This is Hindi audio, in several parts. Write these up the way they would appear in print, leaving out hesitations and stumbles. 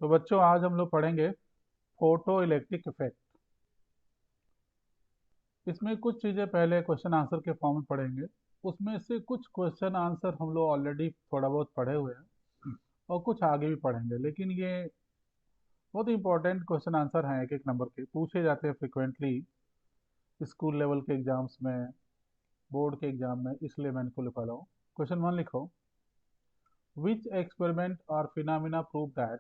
तो बच्चों आज हम लोग पढ़ेंगे फोटो इलेक्ट्रिक इफेक्ट। इसमें कुछ चीज़ें पहले क्वेश्चन आंसर के फॉर्म में पढ़ेंगे। उसमें से कुछ क्वेश्चन आंसर हम लोग ऑलरेडी थोड़ा बहुत पढ़े हुए हैं और कुछ आगे भी पढ़ेंगे, लेकिन ये बहुत इंपॉर्टेंट क्वेश्चन आंसर हैं, एक एक नंबर के पूछे जाते हैं फ्रिक्वेंटली स्कूल लेवल के एग्जाम्स में, बोर्ड के एग्जाम में, इसलिए मैं इनको लिखा रहा हूँ। क्वेश्चन 1 लिखो, विच एक्सपेरिमेंट और phenomena prove that,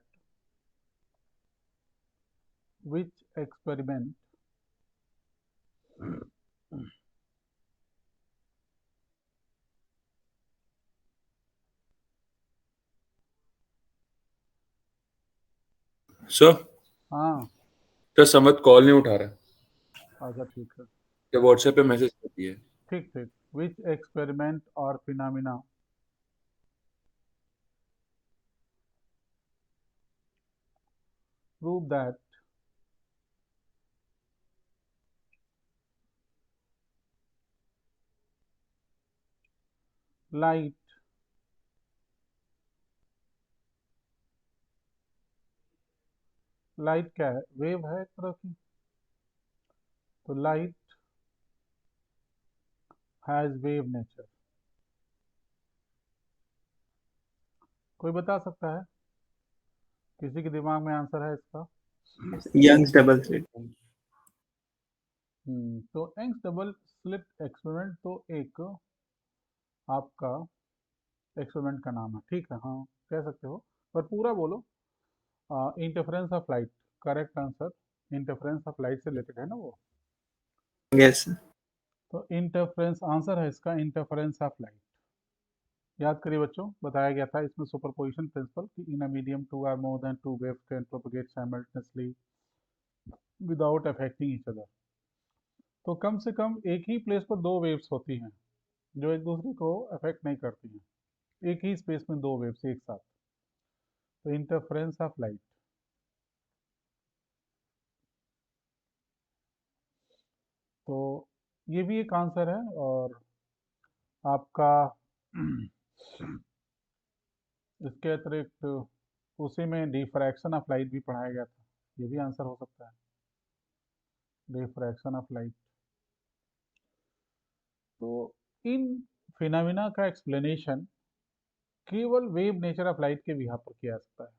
which experiment sir, हाँ तो समत कॉल नहीं उठा रहा। अच्छा ठीक है, क्या व्हाट्सएप पे मैसेज करती है? ठीक ठीक। विच एक्सपेरिमेंट और phenomena prove that light light क्या है? वेव है एक तरह की। तो लाइट हैज वेव नेचर। कोई बता सकता है? किसी के दिमाग में आंसर है इसका? Young's double slit. तो यंग्स डबल स्लिट एक्सपेरिमेंट तो एक आपका एक्सपेरिमेंट का नाम है, ठीक है, हाँ कह सकते हो, पर पूरा बोलो। Interference of light, correct answer. Interference of light से रिलेटेड है ना वो। यस। तो इंटरफेरेंस आंसर है इसका, इंटरफेरेंस ऑफ लाइट। याद करिए बच्चों, बताया गया था इसमें सुपरपोजिशन प्रिंसिपल कि in a medium two or more than two waves can propagate simultaneously without affecting each other. तो कम से कम एक ही प्लेस पर दो वेव्स होती हैं जो एक दूसरे को अफेक्ट नहीं करती हैं, एक ही स्पेस में दो वेव्स एक साथ। तो इंटरफेरेंस ऑफ लाइट। तो ये भी एक आंसर है। और आपका इसके अतिरिक्त उसी में डिफ्रैक्शन ऑफ लाइट भी पढ़ाया गया था, ये भी आंसर हो सकता है, डिफ्रैक्शन ऑफ लाइट। तो इन फिनोमिना का एक्सप्लेनेशन केवल वेव नेचर ऑफ लाइट के बिहाफ पर किया जा सकता है।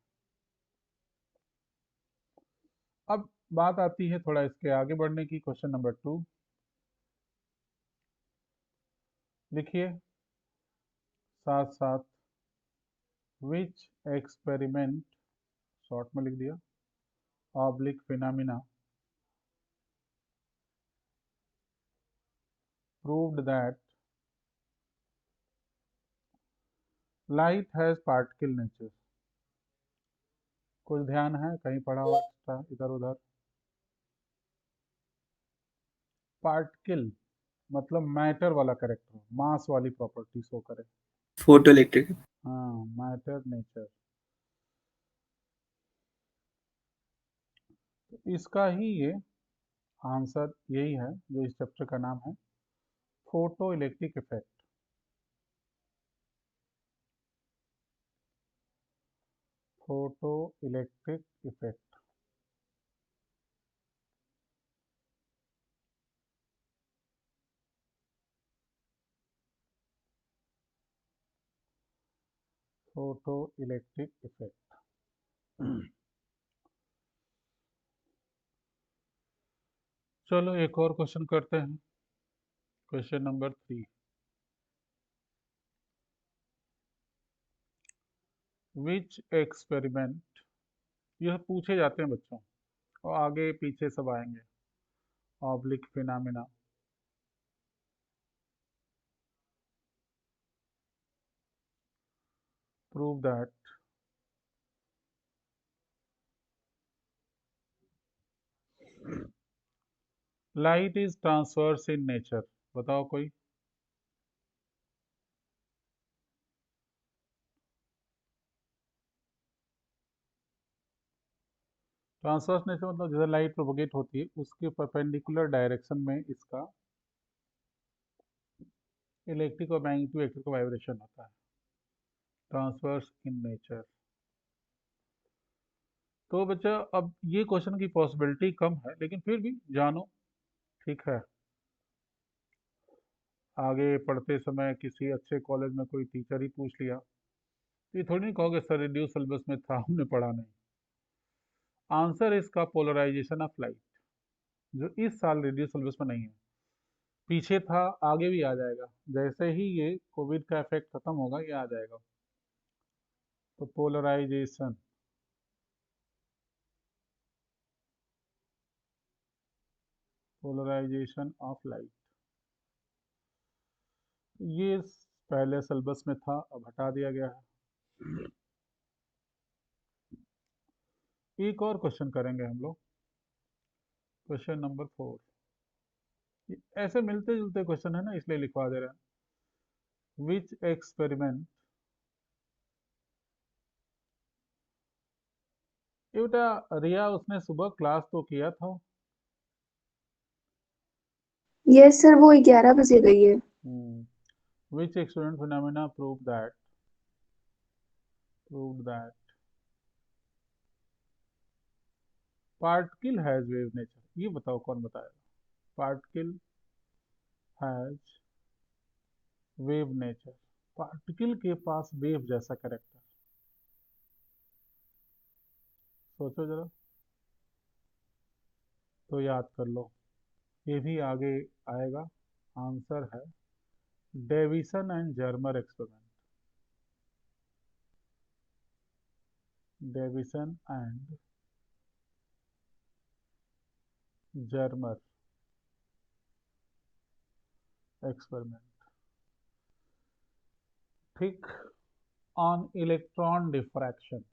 अब बात आती है थोड़ा इसके आगे बढ़ने की। क्वेश्चन नंबर 2 लिखिए साथ साथ, विच एक्सपेरिमेंट, शॉर्ट में लिख दिया, oblique phenomena proved that light has particle nature. कुछ ध्यान है? कहीं पढ़ा हुआ एक्स्ट्रा इधर उधर? पार्टिकल मतलब मैटर वाला करेक्टर, मास वाली प्रॉपर्टी शो करे। Photo electric. हाँ, मैटर नेचर। तो इसका ही ये आंसर यही है जो इस चैप्टर का नाम है, photo electric effect. Photo electric effect. Photo electric effect. चलो एक और क्वेश्चन करते हैं। क्वेश्चन नंबर 3, विच एक्सपेरिमेंट, यह पूछे जाते हैं बच्चों और आगे पीछे सब आएंगे। Oblique phenomena prove that light is transverse in nature. बताओ कोई। ट्रांसवर्स नेचर मतलब जैसे लाइट प्रोपोगेट होती है उसके परपेंडिकुलर डायरेक्शन में इसका इलेक्ट्रिक और मैग्नेटिक वेक्टर का वाइब्रेशन होता है। Transverse in nature. तो बच्चा अब ये क्वेश्चन की पॉसिबिलिटी कम है, लेकिन फिर भी जानो, ठीक है। आगे पढ़ते समय किसी अच्छे कॉलेज में कोई टीचर ही पूछ लिया तो ये थोड़ी नहीं कहोगे सर रिड्यूस सिलेबस में था, हमने पढ़ा नहीं। आंसर इसका पोलराइजेशन ऑफ लाइट, जो इस साल रिड्यूस सिलेबस में नहीं है, पीछे था, आगे भी आ जाएगा। जैसे ही ये कोविड का इफेक्ट खत्म होगा ये आ जाएगा। तो पोलराइजेशन, पोलराइजेशन ऑफ लाइट, ये पहले सिलेबस में था, अब हटा दिया गया है। एक और क्वेश्चन करेंगे हम लोग, क्वेश्चन नंबर 4। ऐसे मिलते जुलते क्वेश्चन है ना, इसलिए लिखवा दे रहे हैं। विच एक्सपेरिमेंट, ये बेटा रिया उसने सुबह क्लास तो किया था। यस सर, वो 11 बजे गई है। Which experiment phenomena prove that particle has wave nature. ये बताओ कौन बताएगा? Particle has wave nature, particle के पास वेव जैसा कैरेक्टर, सोचो जरा, तो याद कर लो, ये भी आगे आएगा। आंसर है Davisson and Germer experiment, Davisson and Germer experiment, ठीक। ऑन इलेक्ट्रॉन डिफ्रैक्शन,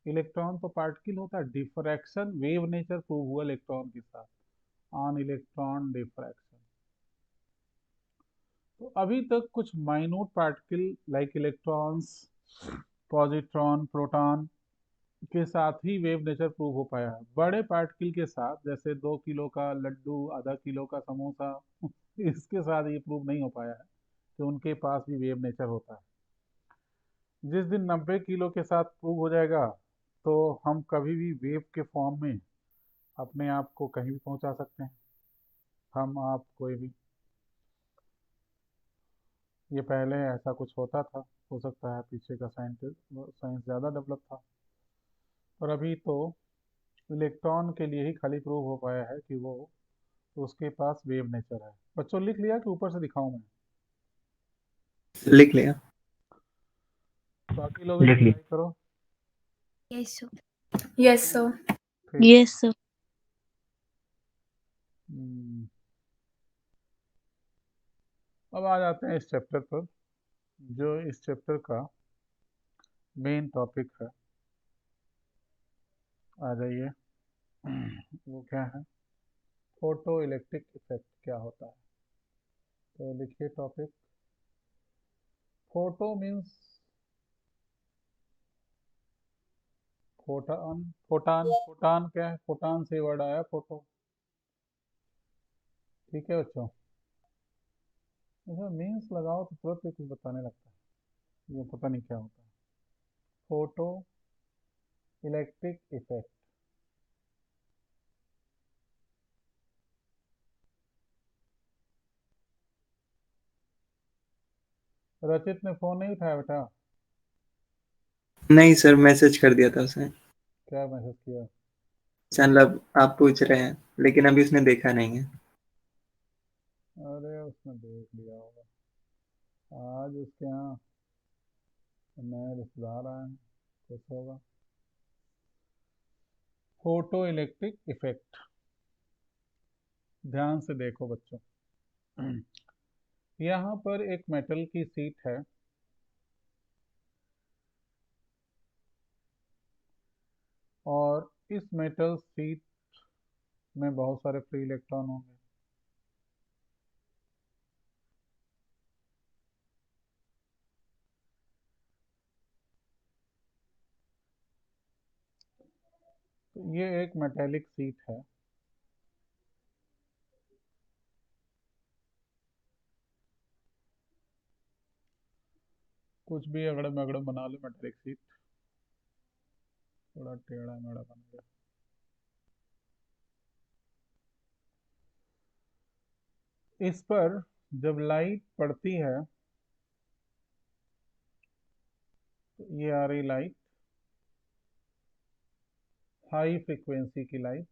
इलेक्ट्रॉन तो पार्टिकल होता है, डिफ्रैक्शन वेव नेचर प्रूव हुआ इलेक्ट्रॉन के साथ, ऑन इलेक्ट्रॉन डिफ्रैक्शन। तो अभी तक कुछ minute particle like electrons, positron, proton के साथ ही वेव नेचर प्रूव हो पाया है। बड़े पार्टिकल के साथ, जैसे 2 किलो का लड्डू, आधा किलो का समोसा इसके साथ ये प्रूव नहीं हो पाया है कि उनके पास भी वेव नेचर होता है। जिस दिन 90 किलो के साथ प्रूव हो जाएगा तो हम कभी भी वेव के फॉर्म में अपने आप को कहीं भी पहुंचा सकते हैं, हम आप कोई भी। ये पहले ऐसा कुछ होता था, हो सकता है पीछे का साइंस ज़्यादा डेवलप था, और अभी तो इलेक्ट्रॉन के लिए ही खाली प्रूव हो पाया है कि वो उसके पास वेव नेचर है। बच्चों लिख लिया कि ऊपर से दिखाऊं मैं? लिख लिया। बाकी लोग भी लिख ली। ट्राई करो। Yes sir. Yes sir. ठीक। Yes sir. अब आ जाते हैं इस चैप्टर पर, जो इस चैप्टर का मेन टॉपिक है। आ जाइए। वो क्या है? फोटो इलेक्ट्रिक इफेक्ट क्या होता है? तो लिखिए topic, photo means photon, photon, photon क्या है? फोटान से वर्ड आया फोटो, ठीक है बच्चों। इसमें मीन्स लगाओ तो तुरंत ही कुछ बताने लगता है, ये पता नहीं क्या होता है। फोटो इलेक्ट्रिक इफेक्ट, रचित ने फोन नहीं उठाया बेटा? नहीं सर, मैसेज कर दिया था उसने। क्या मैसेज किया? मतलब आप पूछ रहे हैं, लेकिन अभी उसने देखा नहीं है। अरे उसने देख लिया होगा, आज उसके यहाँ नए रिश्तेदार आए हैं, कुछ होगा। फोटो इलेक्ट्रिक इफेक्ट, ध्यान से देखो बच्चों। यहाँ पर एक मेटल की शीट है, और इस मेटल शीट में बहुत सारे फ्री इलेक्ट्रॉन होंगे। तो ये एक मेटेलिक शीट है, कुछ भी अगड़म अगड़म बना लो मेटेलिक शीट। थोड़ा टेढ़ा मेढ़ा बन गया। इस पर जब लाइट पड़ती है तो ये आ रही लाइट, हाई फ्रीक्वेंसी की लाइट।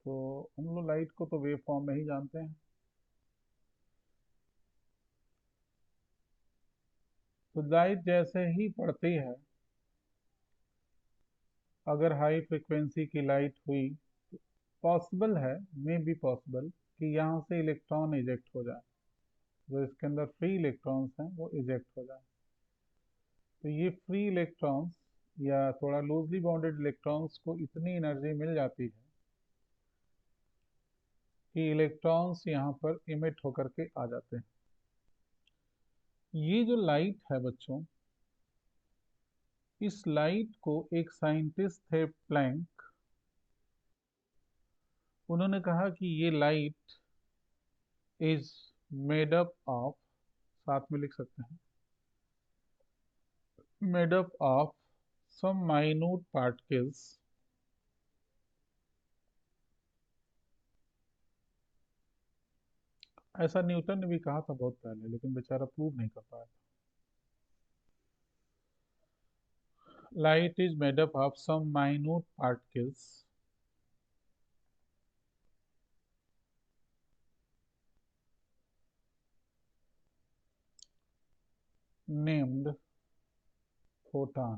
तो हम लोग लाइट को तो वेव फॉर्म में ही जानते हैं। तो लाइट जैसे ही पड़ती है, अगर हाई फ्रीक्वेंसी की लाइट हुई, पॉसिबल है, मे बी पॉसिबल, कि यहाँ से इलेक्ट्रॉन इजेक्ट हो जाए, जो इसके अंदर फ्री इलेक्ट्रॉन्स हैं वो इजेक्ट हो जाए। तो ये फ्री इलेक्ट्रॉन्स या थोड़ा लूजली बाउंडेड इलेक्ट्रॉन्स को इतनी एनर्जी मिल जाती है कि इलेक्ट्रॉन्स यहाँ पर इमिट होकर के आ जाते हैं। ये जो लाइट है बच्चों, इस लाइट को एक साइंटिस्ट थे प्लैंक, उन्होंने कहा कि ये light is made up of, साथ में लिख सकते हैं, made up of some minute particles, ऐसा न्यूटन ने भी कहा था बहुत पहले, लेकिन बेचारा प्रूव नहीं कर पाया। Light is made up of some minute particles named photon.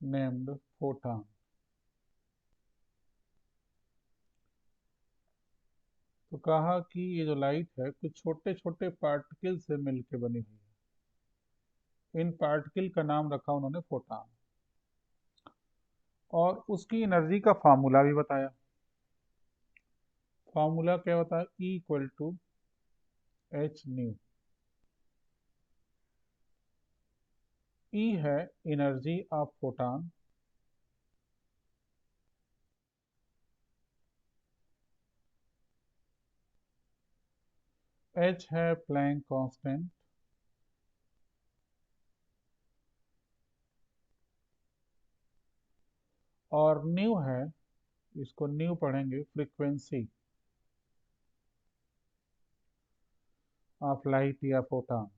Named photon. तो कहा कि ये जो लाइट है कुछ छोटे छोटे पार्टिकल से मिलकर बनी हुई है। इन पार्टिकल का नाम रखा उन्होंने फोटॉन, और उसकी एनर्जी का फार्मूला भी बताया। फार्मूला क्या बताया? E equal to h nu. E है एनर्जी ऑफ फोटॉन, H है प्लैंक कांस्टेंट, और न्यू है, इसको न्यू पढ़ेंगे, फ्रीक्वेंसी ऑफ लाइट या फोटॉन।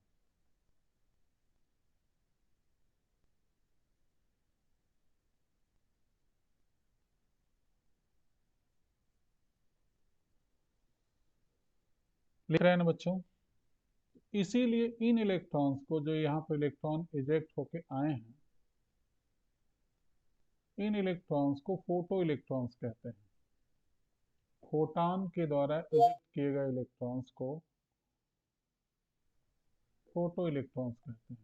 लिख रहे हैं ना बच्चों? इसीलिए इन इलेक्ट्रॉन्स को, जो यहाँ पर इलेक्ट्रॉन इजेक्ट होके आए हैं, इन इलेक्ट्रॉन्स को फोटो इलेक्ट्रॉन्स कहते हैं। फोटॉन के द्वारा इजेक्ट किए गए इलेक्ट्रॉन्स को फोटो इलेक्ट्रॉन्स कहते हैं।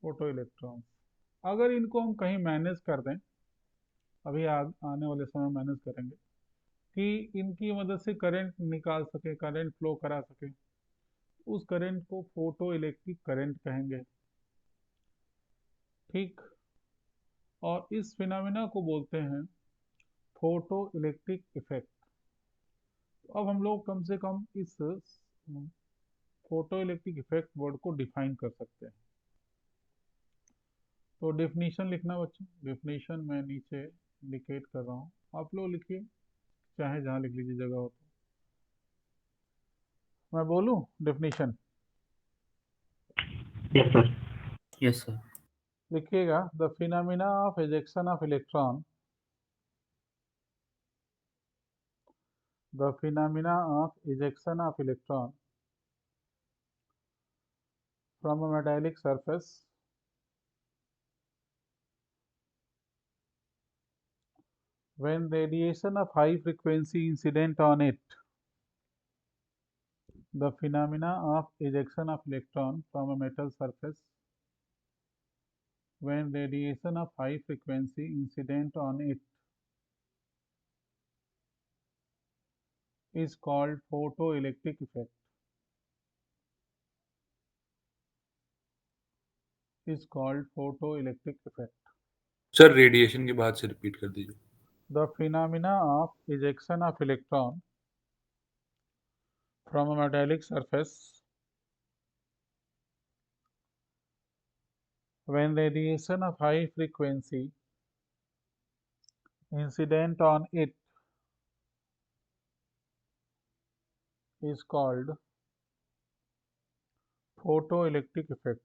फोटो इलेक्ट्रॉन्स, अगर इनको हम कहीं मैनेज कर दें, अभी आने वाले समय मैनेज करेंगे, कि इनकी मदद से करंट निकाल सके, करंट फ्लो करा सके, उस करंट को फोटो इलेक्ट्रिक करंट कहेंगे। ठीक, और इस फिनोमेना को बोलते हैं फोटो इलेक्ट्रिक इफेक्ट। तो अब हम लोग कम से कम इस फोटो इलेक्ट्रिक इफेक्ट वर्ड को डिफाइन कर सकते हैं। तो डेफिनेशन लिखना बच्चों, डेफिनेशन मैं नीचे इंडिकेट कर रहा हूँ, आप लोग लिखिए, चाहे जहाँ लिख लीजिए जगह हो तो। मैं बोलूँ definition? Yes sir. Yes sir. लिखिएगा, the phenomena of ejection of electron, the phenomena of ejection of electron from a metallic surface when radiation of high frequency incident on it. The phenomena of ejection of electron from a metal surface when radiation of high frequency incident on it is called photoelectric effect. Is called photoelectric effect. Sir radiation के बाद से रिपीट कर दीजिए। The phenomena of ejection of electron from a metallic surface when radiation of high frequency incident on it is called photoelectric effect.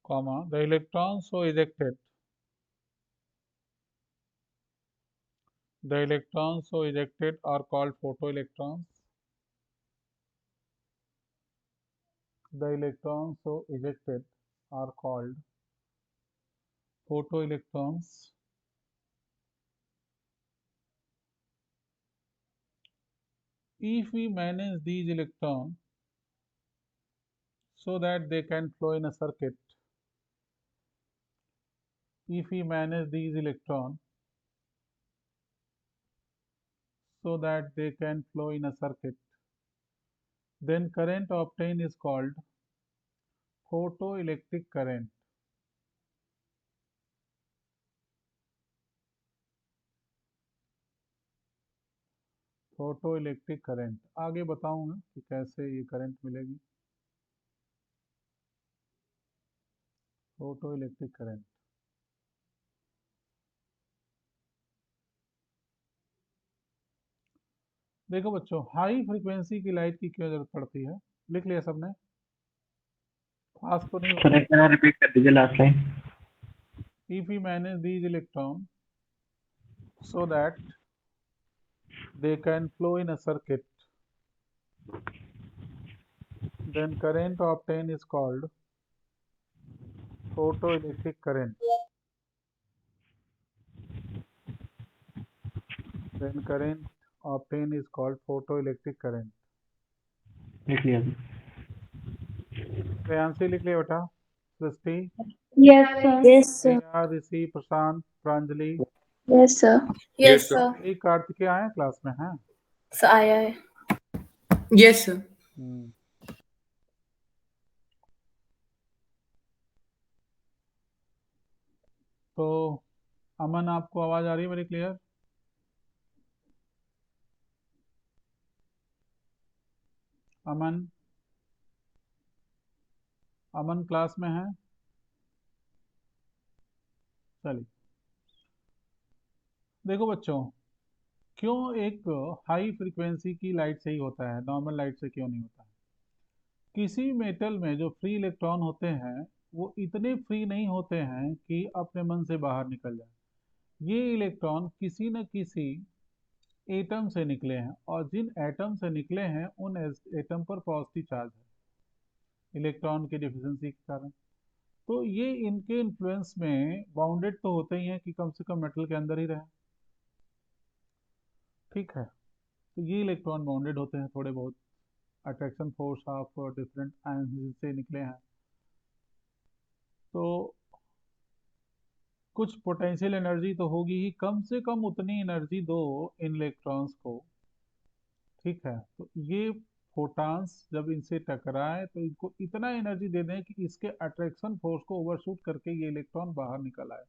Comma, the electrons so ejected are called photoelectrons. The electrons so ejected are called photoelectrons. If we manage these electrons so that they can flow in a circuit, if we manage these electrons so that they can flow in a circuit, then current obtained is called photoelectric current. Photoelectric current आगे बताऊंगा कि कैसे ये करंट मिलेगी। फोटोइलेक्ट्रिक करंट देखो बच्चों, हाई फ्रीक्वेंसी की लाइट की क्यों जरूरत पड़ती है? लिख लिया सबने? पास तो नहीं सर एक बार रिपीट कर दीजिए last line. If we manage these electron so that they can flow in a circuit, then current obtained is called photoelectric current. Then current obtained is called photoelectric current. लिख लिया जी। श्रेयांशी लिख लिया बेटा? सृष्टि, Yes, sir. Yes, sir. प्रिया, ऋषि, प्रशांत, Pranjali, Yes, sir. Yes, sir. sir. ये कार्तिकेय आए हैं क्लास में? हैं? सर आया है। Yes, sir. तो अमन, आपको आवाज आ रही है मेरी क्लियर? अमन, अमन क्लास में है? चलिए देखो बच्चों, क्यों एक हाई फ्रीक्वेंसी की लाइट से ही होता है, नॉर्मल लाइट से क्यों नहीं होता है? किसी मेटल में जो फ्री इलेक्ट्रॉन होते हैं वो इतने फ्री नहीं होते हैं कि अपने मन से बाहर निकल जाए। ये इलेक्ट्रॉन किसी न किसी एटम से निकले हैं और जिन एटम से निकले हैं उन एटम पर पॉजिटिव चार्ज है इलेक्ट्रॉन की डिफिशिएंसी के कारण। तो ये इनके इन्फ्लुएंस में बाउंडेड तो होते ही हैं कि कम से कम मेटल के अंदर ही रहे। ठीक है, तो ये इलेक्ट्रॉन बाउंडेड होते हैं थोड़े बहुत, attraction force of different ions से निकले हैं। तो कुछ पोटेंशियल एनर्जी तो होगी ही, कम से कम उतनी एनर्जी दो इन इलेक्ट्रॉन्स को। ठीक है, तो ये फोटॉन्स जब इनसे टकराए तो इनको इतना एनर्जी दे दें कि इसके अट्रैक्शन फोर्स को ओवरशूट करके ये इलेक्ट्रॉन बाहर निकल आए।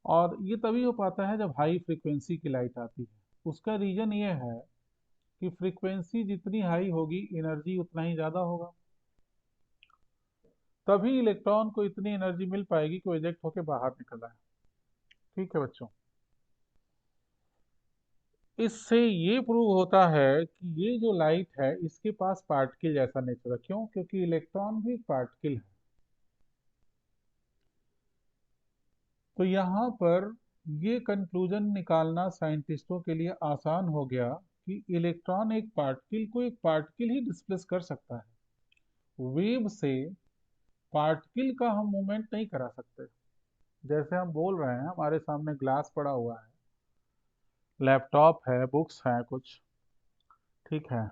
और ये तभी हो पाता है जब हाई फ्रीक्वेंसी की लाइट आती है। उसका रीजन ये है कि फ्रीक्वेंसी जितनी हाई होगी एनर्जी उतना ही ज़्यादा होगा, तभी इलेक्ट्रॉन को इतनी एनर्जी मिल पाएगी कि वो इजेक्ट होकर बाहर निकल आए। ठीक है बच्चों, इससे ये प्रूव होता है कि ये जो लाइट है इसके पास पार्टिकल जैसा नेचर है। क्यों? क्योंकि इलेक्ट्रॉन भी एक पार्टिकल है। तो यहाँ पर ये कंक्लूजन निकालना साइंटिस्टों के लिए आसान हो गया कि इलेक्ट्रॉन एक पार्टिकल को एक पार्टिकल ही डिस्प्लेस कर सकता है। वेव से पार्टिकल का हम मूवमेंट नहीं करा सकते। जैसे हम बोल रहे हैं, हमारे सामने ग्लास पड़ा हुआ है, लैपटॉप है, बुक्स हैं कुछ, ठीक है,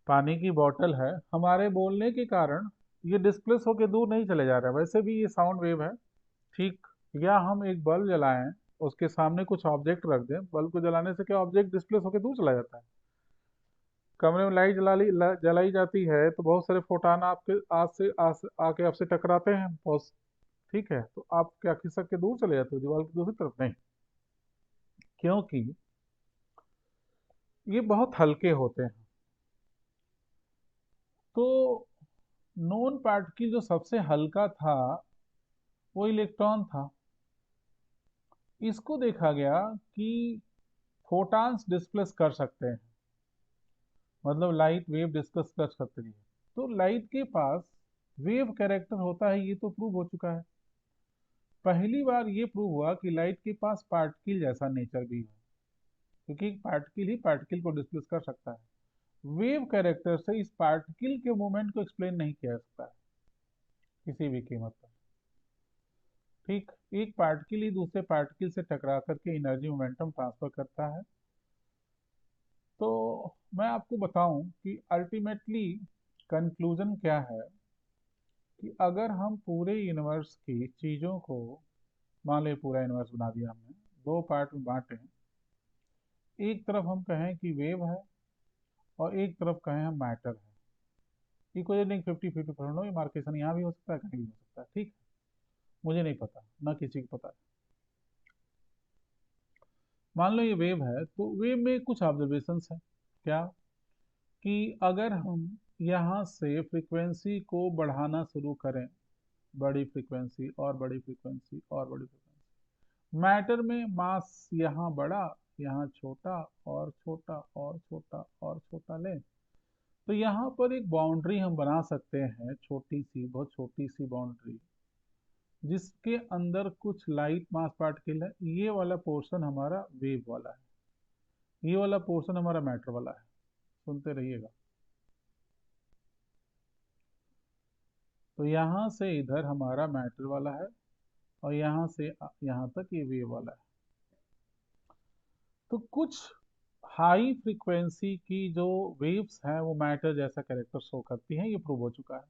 पानी की बोतल है, हमारे बोलने के कारण ये डिस्प्लेस होकर दूर नहीं चले जा रहे हैं। वैसे भी ये साउंड वेव है, ठीक। या हम एक बल्ब जलाएं उसके सामने कुछ ऑब्जेक्ट रख दें, बल्ब को जलाने से क्या ऑब्जेक्ट डिस्प्लेस होकर दूर चला जाता है। कमरे में लाइट जलाई जाती है तो बहुत सारे फोटान आपके आके आपसे टकराते हैं बहुत। ठीक है, तो आप क्या खिसक के दूर चले जाते हो दीवार की दूसरी तरफ? नहीं, क्योंकि ये बहुत हल्के होते हैं। तो नॉन पार्टिकल जो सबसे हल्का था वो इलेक्ट्रॉन था। इसको देखा गया कि फोटान्स डिस्प्लेस कर सकते हैं, मतलब लाइट वेव डिस्कस कर सकते हैं। तो लाइट के पास वेव कैरेक्टर होता है, ये तो प्रूव हो चुका है। पहली बार ये प्रूव हुआ कि लाइट के पास पार्टिकल जैसा नेचर भी है, क्योंकि पार्टिकल ही पार्टिकल को डिस्प्लेस कर सकता है। वेव कैरेक्टर से इस पार्टिकल के मूवमेंट को एक्सप्लेन नहीं किया जा सकता है किसी भी कीमत पर। ठीक, एक पार्टिकल ही दूसरे पार्टिकल से टकरा करके एनर्जी मोमेंटम ट्रांसफर करता है। तो मैं आपको बताऊं कि अल्टीमेटली कंक्लूजन क्या है कि अगर हम पूरे यूनिवर्स की चीज़ों को, मान लो पूरा यूनिवर्स बना दिया हमने, दो पार्ट में बांटे, एक तरफ हम कहें कि वेव है और एक तरफ कहें हम मैटर है। इक्वलिंग 50-50 ये मार्केशन यहाँ भी हो सकता है, कहीं भी हो सकता है। ठीक, मुझे नहीं पता, ना किसी को पता है। मान लो ये वेव है, तो वेव में कुछ ऑब्जर्वेशंस है। क्या? कि अगर हम यहाँ से फ्रीक्वेंसी को बढ़ाना शुरू करें, बड़ी फ्रीक्वेंसी और बड़ी फ्रीक्वेंसी और बड़ी फ्रीक्वेंसी, मैटर में मास यहाँ बड़ा, यहाँ छोटा और छोटा और छोटा और छोटा लें, तो यहाँ पर एक बाउंड्री हम बना सकते हैं, छोटी सी, बहुत छोटी सी बाउंड्री, जिसके अंदर कुछ लाइट मास पार्टिकल है। ये वाला पोर्शन हमारा वेव वाला है, ये वाला पोर्शन हमारा मैटर वाला है। सुनते रहिएगा। तो यहाँ से इधर हमारा मैटर वाला है और यहाँ से यहाँ तक ये वेव वाला है। तो कुछ हाई फ्रीक्वेंसी की जो वेव्स हैं वो मैटर जैसा कैरेक्टर शो करती हैं, ये प्रूव हो चुका है।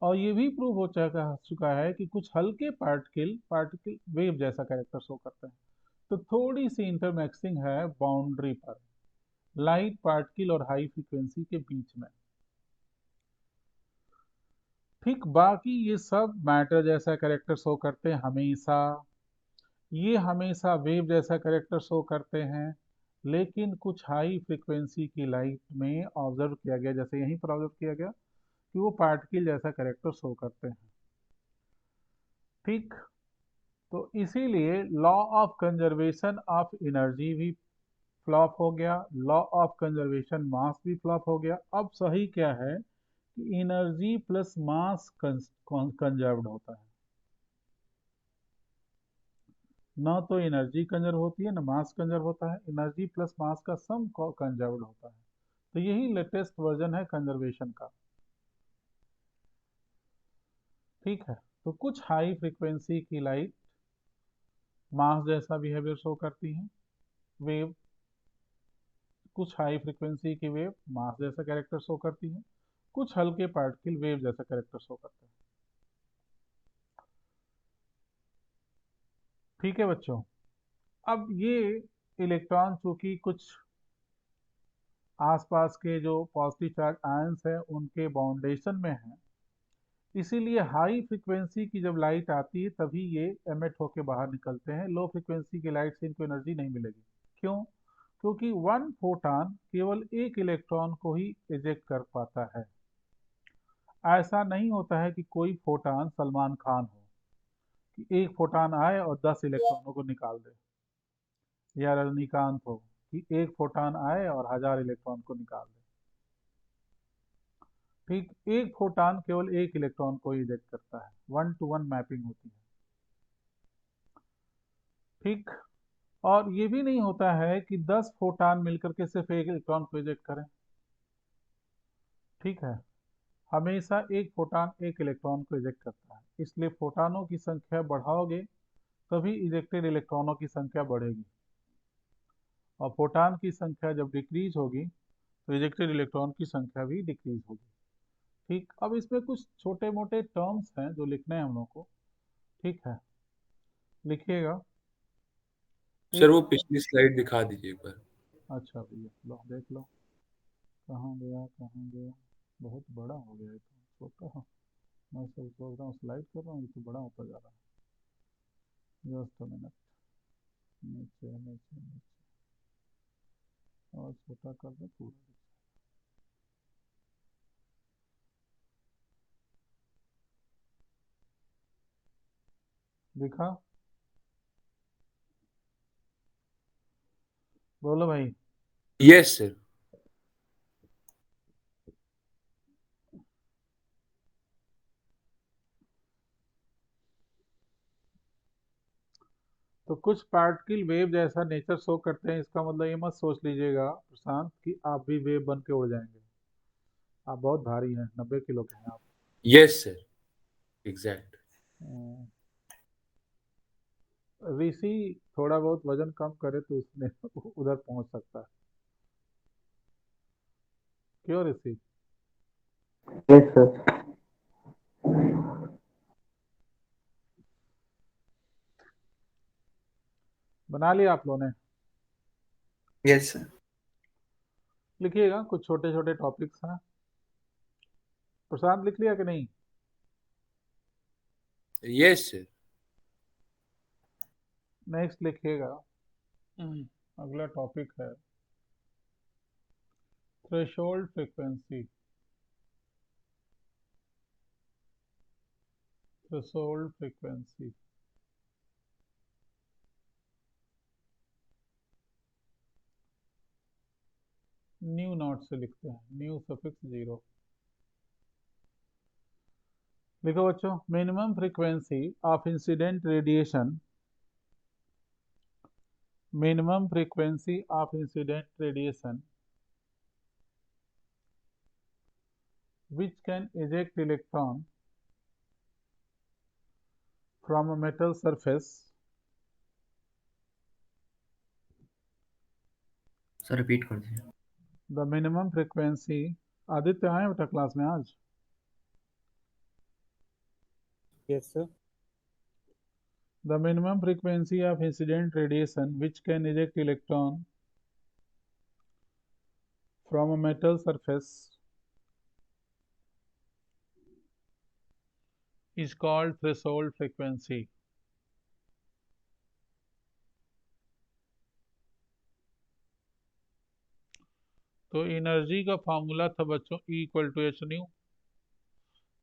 और ये भी प्रूव हो चुका है कि कुछ हल्के पार्टिकल वेव जैसा कैरेक्टर शो करते हैं। तो थोड़ी सी इंटरमिक्सिंग है बाउंड्री पर, लाइट पार्टिकल और हाई फ्रीक्वेंसी के बीच में। ठीक, बाकी ये सब मैटर जैसा कैरेक्टर शो करते हैं हमेशा, ये हमेशा वेव जैसा कैरेक्टर शो करते हैं। लेकिन कुछ हाई फ्रीक्वेंसी की लाइट में ऑब्जर्व किया गया, जैसे यहीं पर ऑब्जर्व किया गया, कि वो पार्टिकल जैसा कैरेक्टर शो करते हैं। ठीक, तो इसीलिए law of conservation of energy भी फ्लॉप हो गया, लॉ ऑफ कंजर्वेशन मास भी फ्लॉप हो गया। अब सही क्या है कि एनर्जी प्लस मास कंजर्व्ड होता है, ना तो एनर्जी कंजर्व होती है ना मास कंजर्व होता है, एनर्जी प्लस मास का सम कंजर्व्ड होता है। तो यही लेटेस्ट वर्जन है कंजर्वेशन का। ठीक है, तो कुछ हाई फ्रीक्वेंसी की लाइट मास जैसा बिहेवियर शो करती है, वेव, कुछ हाई फ्रीक्वेंसी की वेव मास जैसा कैरेक्टर शो करती है, कुछ हल्के पार्टिकल वेव जैसा कैरेक्टर शो करते हैं। ठीक है बच्चों, अब ये इलेक्ट्रॉन चूंकि कुछ आसपास के जो पॉजिटिव चार्ज आयंस हैं उनके बाउंडेशन में है, इसीलिए हाई फ्रीक्वेंसी की जब लाइट आती है तभी ये एमिट होके बाहर निकलते हैं। लो फ्रीक्वेंसी की लाइट से इनको एनर्जी नहीं मिलेगी। क्यों? क्योंकि वन फोटान केवल एक इलेक्ट्रॉन को ही इजेक्ट कर पाता है। ऐसा नहीं होता है कि कोई फोटान सलमान खान हो कि एक फोटान आए और 10 इलेक्ट्रॉनों को निकाल दे, या रजनीकांत हो कि एक फोटान आए और 1000 इलेक्ट्रॉन को निकाल दे। ठीक, एक फोटान केवल एक इलेक्ट्रॉन को इजेक्ट करता है, 1-to-1 मैपिंग होती है। ठीक, और ये भी नहीं होता है कि 10 फोटान मिलकर के सिर्फ एक इलेक्ट्रॉन को इजेक्ट करें। ठीक है, हमेशा एक फोटान एक इलेक्ट्रॉन को इजेक्ट करता है, इसलिए फोटानों की संख्या बढ़ाओगे तभी इजेक्टेड इलेक्ट्रॉनों की संख्या बढ़ेगी, और फोटान की संख्या जब डिक्रीज होगी तो इजेक्टेड इलेक्ट्रॉन की संख्या भी डिक्रीज होगी। ठीक, अब इसमें कुछ छोटे मोटे टर्म्स हैं जो लिखने हैं हम लोग को। ठीक है, लिखिएगा। सर वो पिछली स्लाइड दिखा दीजिए एक बार। अच्छा भैया, लो देख लो कहाँ गया कहाँ गया। बहुत बड़ा हो गया ये तो, छोटा मैं सोच रहा हूँ स्लाइड कर रहा हूँ, ये तो बड़ा होता जा रहा है। जस्ट मिनट, नीचे नीचे नीचे और छोटा कर दे पूरा। दिखा? बोलो भाई। Yes sir. तो कुछ पार्टिकल वेव जैसा नेचर शो करते हैं, इसका मतलब ये मत सोच लीजिएगा प्रशांत कि आप भी वेव बन के उड़ जाएंगे। आप बहुत भारी हैं, 90 किलो के हैं आप। Yes sir, exact. ऋषि थोड़ा बहुत वजन कम करे तो उसने उधर पहुंच सकता है। क्यों ऋषि? Yes sir. बना लिया आप लोगों ने? Yes sir. लिखिएगा, कुछ छोटे छोटे टॉपिक्स हैं। प्रशांत लिख लिया कि नहीं? Yes sir. नेक्स्ट लिखिएगा। अगला टॉपिक है threshold frequency. Threshold frequency new not से लिखते हैं, न्यू सफिक्स 0। देखो बच्चों, minimum frequency of incident radiation, minimum frequency of incident radiation which can eject electron from a metal surface sir repeat कर दीजिए। the minimum frequency। आदित्य आए बेटा क्लास में आज? Yes, sir. The minimum frequency of incident radiation which can eject electron from a metal surface is called threshold frequency। तो एनर्जी का फार्मूला था बच्चों E equal to h nu.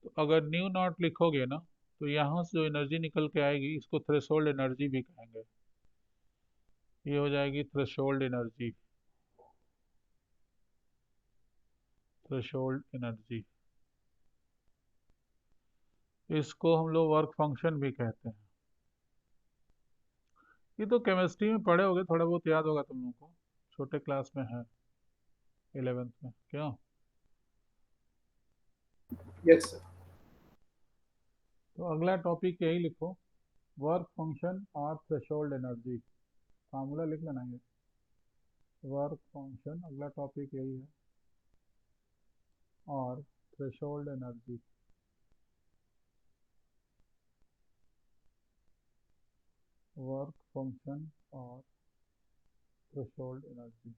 तो अगर न्यू नॉट लिखोगे ना तो यहाँ से जो एनर्जी निकल के आएगी इसको थ्रेशोल्ड एनर्जी भी कहेंगे। ये हो जाएगी थ्रेशोल्ड एनर्जी। थ्रेशोल्ड एनर्जी, इसको हम लोग वर्क फंक्शन भी कहते हैं। ये तो केमिस्ट्री में पढ़े होगे, थोड़ा बहुत याद होगा तुम लोगों को, छोटे क्लास में है 11th में। क्यों? Yes, sir. तो अगला टॉपिक यही लिखो, वर्क फंक्शन और थ्रेशोल्ड एनर्जी। फार्मूला लिख लेना ये, वर्क फंक्शन अगला टॉपिक यही है, और थ्रेशोल्ड एनर्जी। वर्क फंक्शन और threshold energy.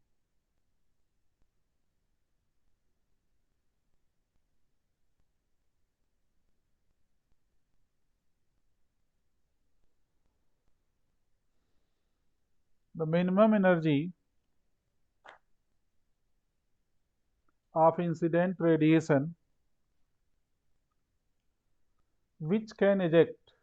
The minimum energy of incident radiation which can eject,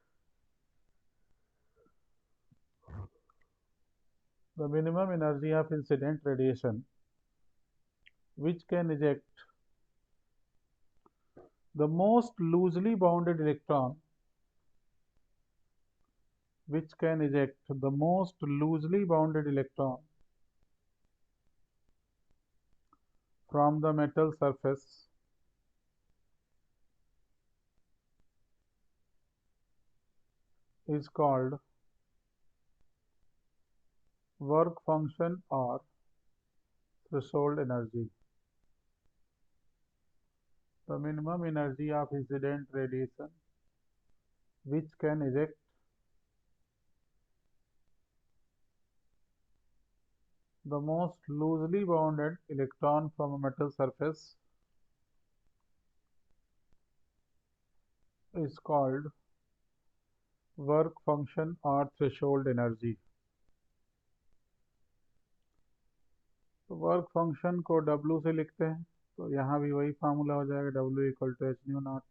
the minimum energy of incident radiation which can eject the most loosely bounded electron, which can eject the most loosely bounded electron from the metal surface is called work function or threshold energy। The minimum energy of incident radiation which can eject The most loosely bounded electron from a metal surface is called work function or threshold energy. तो वर्क फंक्शन को W से लिखते हैं, तो यहाँ भी वही फार्मूला हो जाएगा, W equal to h nu naught.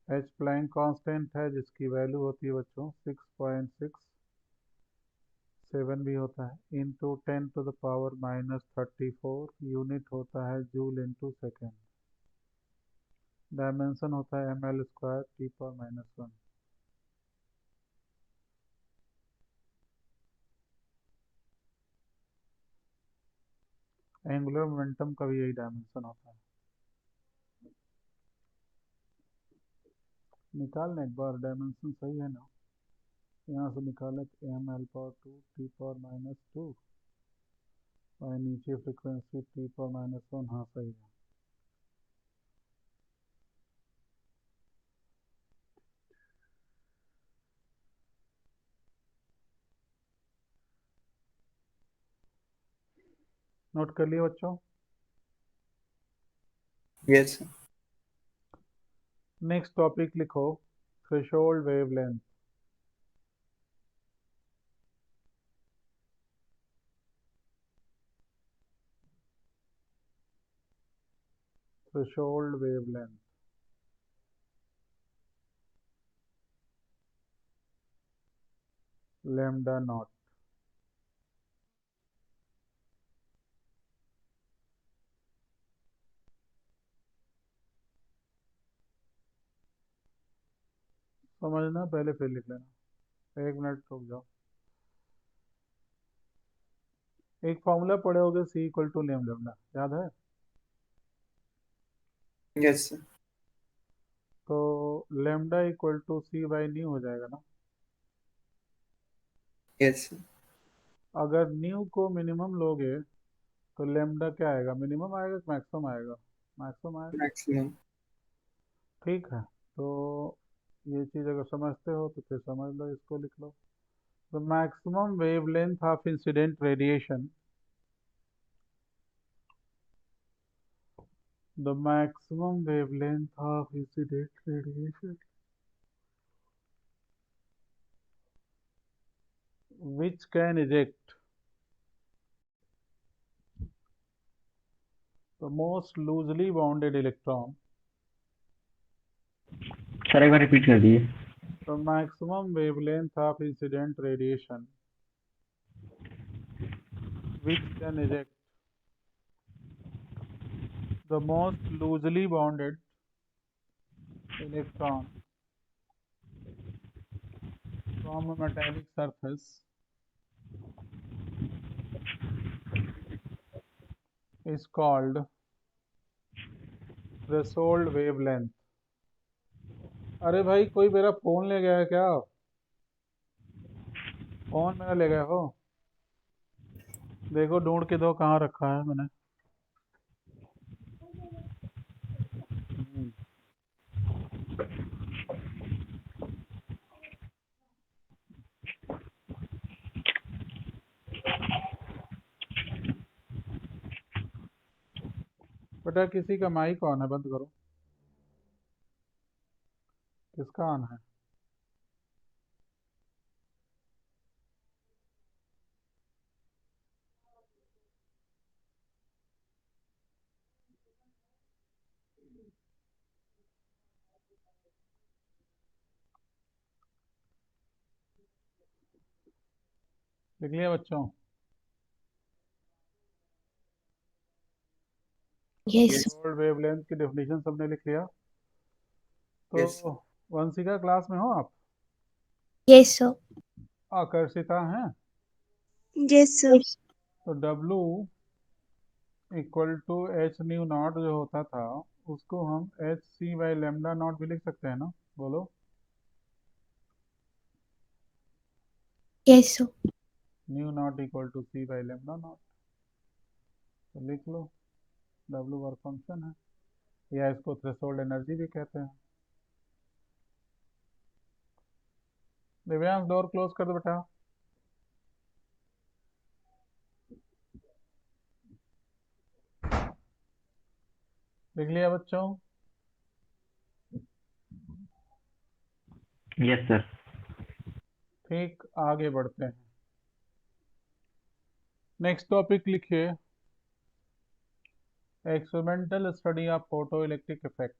H Planck constant है जिसकी वैल्यू होती है बच्चों 6.67 भी होता है, इंटू 10⁻⁻34, यूनिट होता है जूल इंटू सेकेंड, डायमेंशन होता है ml² T⁻⁻1। एंगुलर मोमेंटम का भी यही डायमेंशन होता है। निकालना एक बार, डायमेंशन सही है ना, यहाँ से निकाले तो ml² T⁻⁻2 और नीचे फ्रीक्वेंसी T⁻⁻1, हाँ सही है। नोट कर लिया बच्चों? Yes sir. नेक्स्ट टॉपिक लिखो, threshold wavelength. Threshold wavelength, lambda naught. समझना, पहले फिर लिख लेना, 1 मिनट रुक जाओ। एक फॉर्मूला पढ़े होगे C इक्वल टू लैम्डा, याद है? Yes sir. तो lambda equal to C by nu हो जाएगा ना। Yes sir. अगर न्यू को मिनिमम लोगे तो लैम्डा क्या आएगा, मिनिमम आएगा कि मैक्सिमम आएगा? मैक्सिमम आएगा। मैक्सिमम। ठीक है, तो ये चीज़ अगर समझते हो तो फिर समझ लो, इसको लिख लो। The maximum wavelength of incident radiation, the maximum wavelength of incident radiation which can eject the most loosely bounded electron, sir एक बार रिपीट कर दिए। the maximum wavelength of incident radiation which can eject the most loosely bounded electron from a metallic surface is called threshold wavelength। अरे भाई, कोई मेरा फोन ले गया है क्या? फोन मेरा ले गया हो? देखो ढूंढ के दो, कहाँ रखा है मैंने। बेटा किसी का माइक ऑन है, बंद करो। किसका ऑन है? लिख लिया बच्चों? Yes. थ्रेशोल्ड वेवलेंथ की डेफिनेशन सबने लिख लिया? तो Yes. वंशिका क्लास में हो आप? Yes, sir. आकर्षिता हैं? Yes sir. तो W equal to h nu naught जो होता था, उसको हम h c by lambda naught भी लिख सकते हैं ना? बोलो। Yes, sir. Nu naught equal to C by lambda naught, तो लिख लो। W वर्क फंक्शन है, या इसको थ्रेशोल्ड एनर्जी भी कहते हैं। दिव्यांश डोर क्लोज कर दो बेटा। लिख लिया बच्चों? Yes sir. ठीक, आगे बढ़ते हैं। नेक्स्ट टॉपिक लिखिए, experimental study of photo electric effect.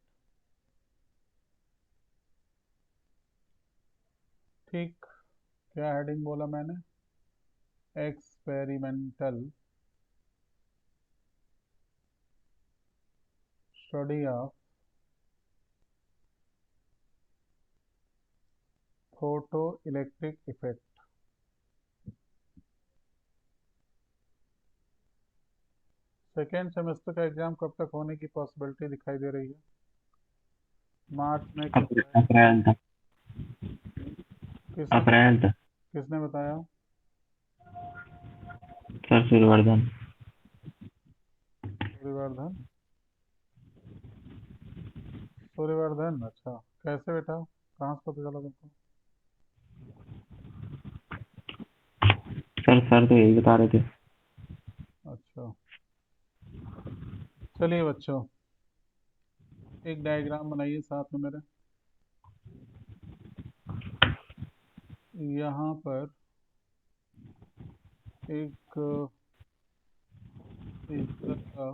ठीक, क्या हेडिंग बोला मैंने? Experimental study of photo electric effect. Second semester का एग्जाम कब तक होने की पॉसिबिलिटी दिखाई दे रही है? मार्च में अप्रैल तक। किसने अप्रैल तक किसने बताया? सर। सूर्यवर्धन। सूर्यवर्धन? सूर्यवर्धन, अच्छा। कैसे बेटा, कहाँ से पता चला तुमको? सर तो यही बता रहे थे। अच्छा, चलिए बच्चों, एक डायग्राम बनाइए साथ में मेरे। यहाँ पर एक इस तरह का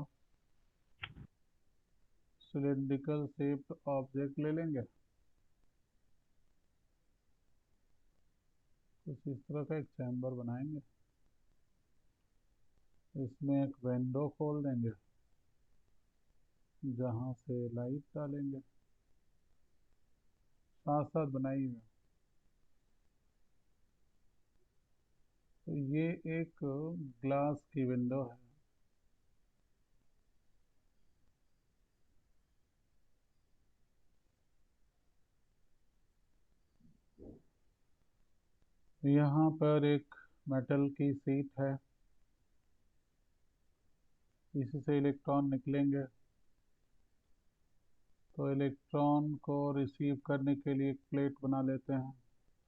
सिलेंड्रिकल शेप्ड ऑब्जेक्ट ले लेंगे। कुछ इस तरह का एक चैम्बर बनाएंगे, इसमें एक विंडो खोल देंगे जहाँ से लाइट डालेंगे। साथ साथ बनाइए। तो ये एक ग्लास की विंडो है। यहाँ पर एक मेटल की सीट है, इसी से इलेक्ट्रॉन निकलेंगे। तो इलेक्ट्रॉन को रिसीव करने के लिए एक प्लेट बना लेते हैं।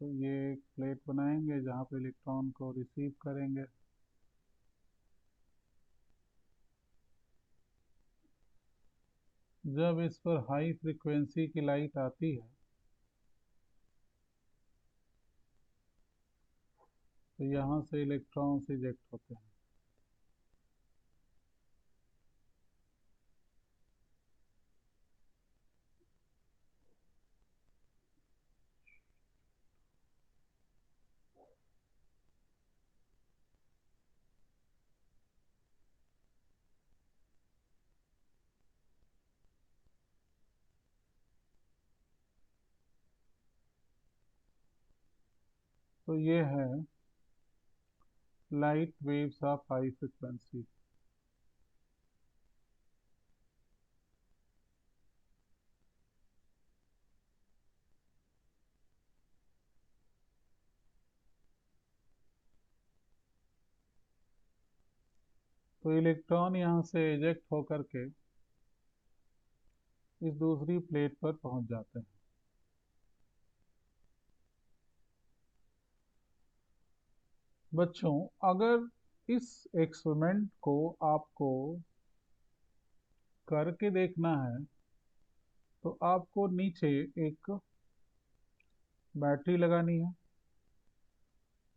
तो ये एक प्लेट बनाएंगे जहाँ पे इलेक्ट्रॉन को रिसीव करेंगे। जब इस पर हाई फ्रीक्वेंसी की लाइट आती है तो यहाँ से इलेक्ट्रॉन्स इजेक्ट होते हैं। तो ये है light waves of high frequency. तो इलेक्ट्रॉन यहाँ से इजेक्ट होकर के इस दूसरी प्लेट पर पहुंच जाते हैं। बच्चों, अगर इस एक्सपेरिमेंट को आपको करके देखना है तो आपको नीचे एक बैटरी लगानी है।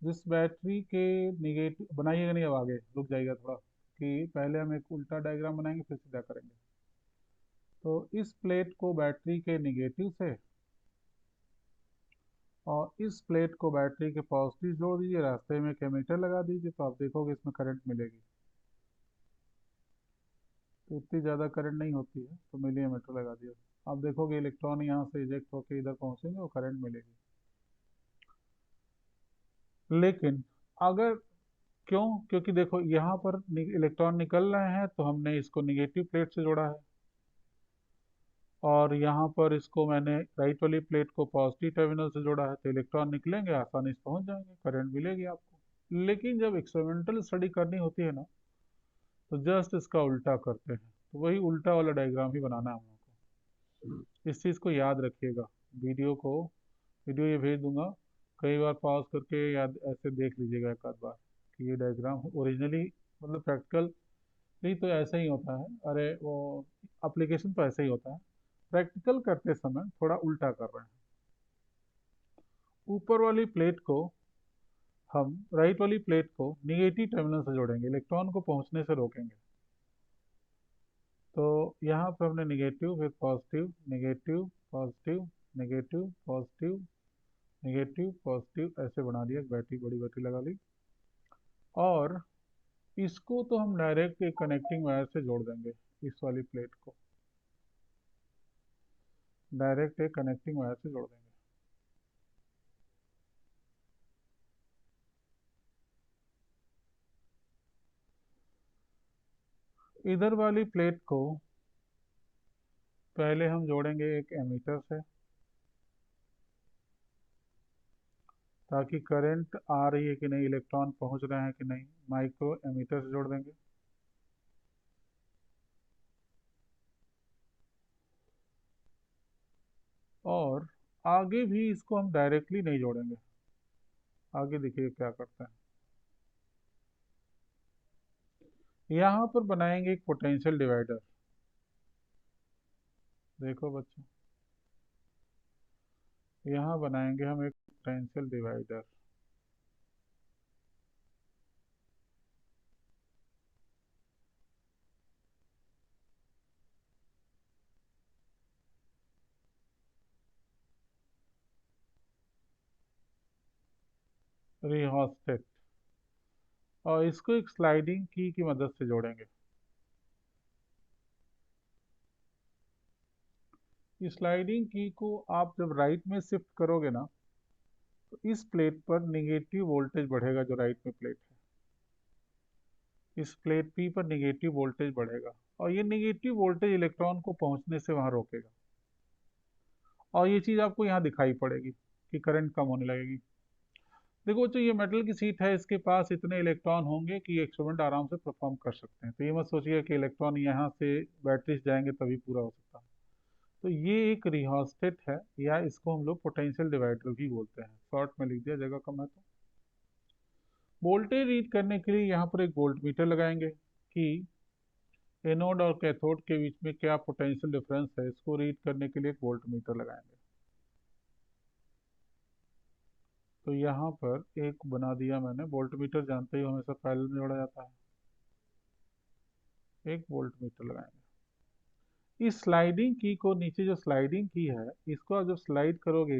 जिस बैटरी के निगेटिव बनाइएगा नहीं, अब आगे रुक जाइएगा थोड़ा, कि पहले हम एक उल्टा डायग्राम बनाएंगे फिर सीधा करेंगे। तो इस प्लेट को बैटरी के निगेटिव से और इस प्लेट को बैटरी के पॉजिटिव जोड़ दीजिए, रास्ते में एक एमीटर लगा दीजिए, तो आप देखोगे इसमें करंट मिलेगी। तो इतनी ज़्यादा करंट नहीं होती है, तो मिली एमीटर लगा दिया, आप देखोगे इलेक्ट्रॉन यहाँ से इजेक्ट होकर इधर पहुँचेंगे और करंट मिलेगी। लेकिन अगर क्यों? क्योंकि देखो यहाँ पर इलेक्ट्रॉन निकल रहे हैं तो हमने इसको निगेटिव प्लेट से जोड़ा है, और यहाँ पर इसको मैंने राइट वाली प्लेट को पॉजिटिव टर्मिनल से जोड़ा है। तो इलेक्ट्रॉन निकलेंगे, आसानी से पहुँच जाएंगे, करंट मिलेगी आपको। लेकिन जब एक्सपेरिमेंटल स्टडी करनी होती है ना, तो जस्ट इसका उल्टा करते हैं। तो वही उल्टा वाला डायग्राम ही बनाना है हम लोग को। इस चीज़ को याद रखिएगा। वीडियो ये भेज दूंगा, कई बार पॉज करके याद ऐसे देख लीजिएगा एक आध बार कि ये डायग्राम ओरिजिनली मतलब प्रैक्टिकल नहीं तो ऐसा ही होता है, अरे वो एप्लीकेशन तो ऐसा ही होता है, प्रैक्टिकल करते समय थोड़ा उल्टा कर रहे हैं। ऊपर वाली प्लेट को हम राइट वाली प्लेट को निगेटिव टर्मिनल से जोड़ेंगे, इलेक्ट्रॉन को पहुंचने से रोकेंगे। तो यहाँ पर हमने निगेटिव फिर positive negative positive negative positive negative positive ऐसे बना दिया, बैटरी बड़ी बैटरी लगा ली। और इसको तो हम डायरेक्ट एक कनेक्टिंग वायर से जोड़ देंगे, इस वाली प्लेट को डायरेक्ट एक कनेक्टिंग वायर से जोड़ देंगे। इधर वाली प्लेट को पहले हम जोड़ेंगे एक एमीटर से, ताकि करंट आ रही है कि नहीं, इलेक्ट्रॉन पहुंच रहे हैं कि नहीं, माइक्रो एमीटर से जोड़ देंगे। और आगे भी इसको हम डायरेक्टली नहीं जोड़ेंगे, आगे देखिए क्या करते हैं। यहाँ पर बनाएंगे एक पोटेंशियल डिवाइडर। देखो बच्चों, यहाँ बनाएंगे हम एक पोटेंशियल डिवाइडर। रिहोस्टेट, और इसको एक स्लाइडिंग की मदद से जोड़ेंगे। इस स्लाइडिंग की को आप जब राइट में शिफ्ट करोगे ना, तो इस प्लेट पर निगेटिव वोल्टेज बढ़ेगा, जो राइट में प्लेट है इस प्लेट पी पर निगेटिव वोल्टेज बढ़ेगा, और ये निगेटिव वोल्टेज इलेक्ट्रॉन को पहुंचने से वहां रोकेगा। और ये चीज़ आपको यहाँ दिखाई पड़ेगी कि करंट कम होने लगेगी। देखो बच्चों, ये मेटल की सीट है, इसके पास इतने इलेक्ट्रॉन होंगे कि ये एक्सपेरिमेंट आराम से परफॉर्म कर सकते हैं। तो ये मत सोचिए कि इलेक्ट्रॉन यहाँ से बैटरी से जाएंगे तभी पूरा हो सकता है। तो ये एक रिहोस्टेट है, या इसको हम लोग पोटेंशियल डिवाइडर भी बोलते हैं, शॉर्ट में लिख दिया, जगह कम है तो। वोल्टेज रीड करने के लिए यहाँ पर एक वोल्ट मीटर लगाएंगे कि एनोड और कैथोड के बीच में क्या पोटेंशियल डिफरेंस है, इसको रीड करने के लिए एक वोल्ट मीटर लगाएंगे। तो यहाँ पर एक बना दिया मैंने, वोल्ट मीटर जानते ही हमेशा पैरेलल में जोड़ा जाता है, एक वोल्ट मीटर लगाएंगे। इस स्लाइडिंग की को नीचे जो स्लाइडिंग की है, इसको आप जब स्लाइड करोगे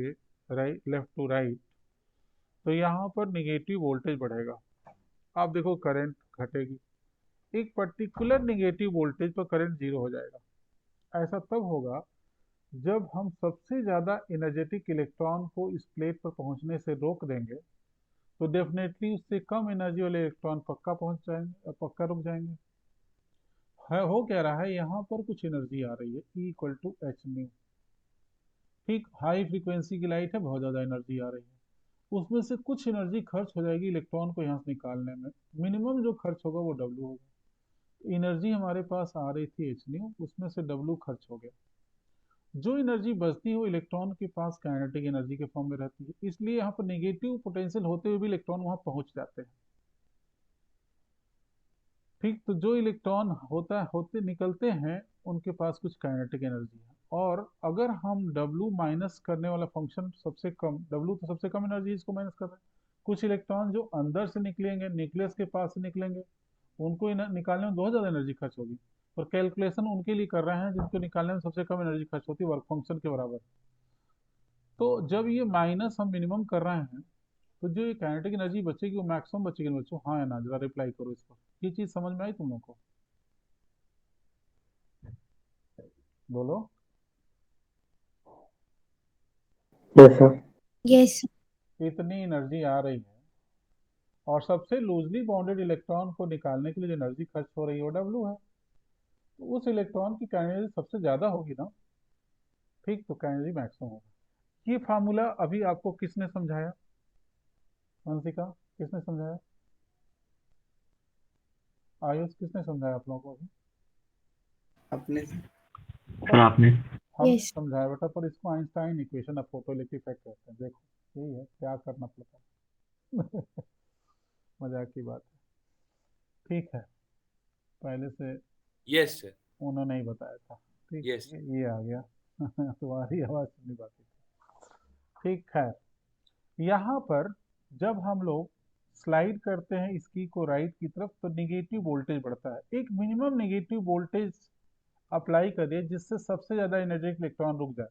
राइट लेफ्ट टू राइट, तो यहाँ पर निगेटिव वोल्टेज बढ़ेगा। आप देखो करंट घटेगी, एक पर्टिकुलर निगेटिव वोल्टेज पर करंट जीरो हो जाएगा। ऐसा तब होगा जब हम सबसे ज़्यादा एनर्जेटिक इलेक्ट्रॉन को इस प्लेट पर पहुंचने से रोक देंगे, तो डेफिनेटली उससे कम एनर्जी वाले इलेक्ट्रॉन पक्का पहुंच जाएंगे, पक्का रुक जाएंगे। है हो क्या रहा है, यहाँ पर कुछ एनर्जी आ रही है E equal to h nu. ठीक, हाई फ्रीक्वेंसी की लाइट है, बहुत ज़्यादा एनर्जी आ रही है, उसमें से कुछ एनर्जी खर्च हो जाएगी इलेक्ट्रॉन को यहाँ से निकालने में, मिनिमम जो खर्च होगा वो W होगा। एनर्जी हमारे पास आ रही थी एच न्यू, उसमें से W खर्च हो गया। जो एनर्जी बचती है वो इलेक्ट्रॉन के पास काइनेटिक एनर्जी के फॉर्म में रहती है, इसलिए यहाँ पर नेगेटिव पोटेंशियल होते हुए भी इलेक्ट्रॉन वहां पहुंच जाते हैं। ठीक, तो जो इलेक्ट्रॉन होते निकलते हैं उनके पास कुछ काइनेटिक एनर्जी है। और अगर हम W माइनस करने वाला फंक्शन सबसे कम, W तो सबसे कम एनर्जी इसको माइनस कर रहे हैं, कुछ इलेक्ट्रॉन जो अंदर से निकलेंगे, न्यूक्लियस के पास से निकलेंगे, उनको निकालने में बहुत ज़्यादा एनर्जी खर्च होगी, और कैलकुलेशन उनके लिए कर रहे हैं जिनको निकालने में सबसे कम एनर्जी खर्च होती है, वर्क फंक्शन के बराबर। तो जब ये माइनस हम मिनिमम कर रहे हैं, तो जो ये काइनेटिक एनर्जी बचेगी वो मैक्सिमम बचेगी ना बच्चों? हाँ या ना, जरा रिप्लाई करो इस पर। ये चीज समझ में आई तुम लोग को? बोलो। Yes sir. Yes. इतनी एनर्जी आ रही है, और सबसे लूजली बाउंडेड इलेक्ट्रॉन को निकालने के लिए जो एनर्जी खर्च हो रही है वो W है, तो उस इलेक्ट्रॉन की काइनेटिक एनर्जी सबसे ज्यादा होगी ना। ठीक, तो काइनेटिक एनर्जी मैक्सिमम होगा। ये फार्मूला अभी आपको किसने समझाया? वंशिका, किसने समझाया? आयुष, किसने समझाया आप लोगों को अभी? अपने सर आपने। हमने Yes. समझाया बेटा, पर इसको Einstein equation of photoelectric effect कहते हैं। देखो यही है, क्या करना पड़ता है। मजाक की बात है। ठीक है, पहले से Yes, sir. उन्होंने ही बताया था। ठीक, Yes. ये आ गया। तुम्हारी आवाज़ सुननी बाकी थी। ठीक है, यहाँ पर जब हम लोग स्लाइड करते हैं इसकी को राइट की तरफ तो निगेटिव वोल्टेज बढ़ता है। एक मिनिमम निगेटिव वोल्टेज अप्लाई करिए जिससे सबसे ज़्यादा एनर्जेटिक इलेक्ट्रॉन रुक जाए।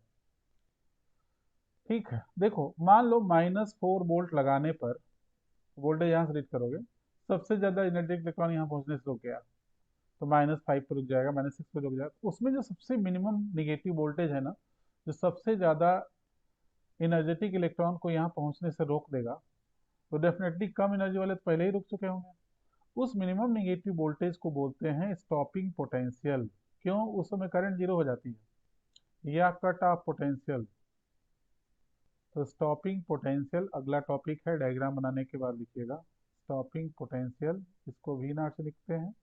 ठीक है, देखो मान लो -4 वोल्ट लगाने पर वोल्टेज यहाँ से रीड करोगे, सबसे ज़्यादा एनर्जेटिक इलेक्ट्रॉन यहाँ पहुँचने से रुक गया तो -5 पर रुक जाएगा, -6 पर रुक जाएगा। उसमें जो सबसे मिनिमम निगेटिव वोल्टेज है ना, जो सबसे ज़्यादा एनर्जेटिक इलेक्ट्रॉन को यहाँ पहुँचने से रोक देगा, तो डेफिनेटली कम एनर्जी वाले तो पहले ही रुक चुके होंगे। उस मिनिमम निगेटिव वोल्टेज को बोलते हैं स्टॉपिंग पोटेंशियल। क्यों? उस समय करंट जीरो हो जाती है, या कट ऑफ पोटेंशियल। तो स्टॉपिंग पोटेंशियल अगला टॉपिक है, डायग्राम बनाने के बाद लिखिएगा। स्टॉपिंग पोटेंशियल, इसको वी नॉट से लिखते हैं,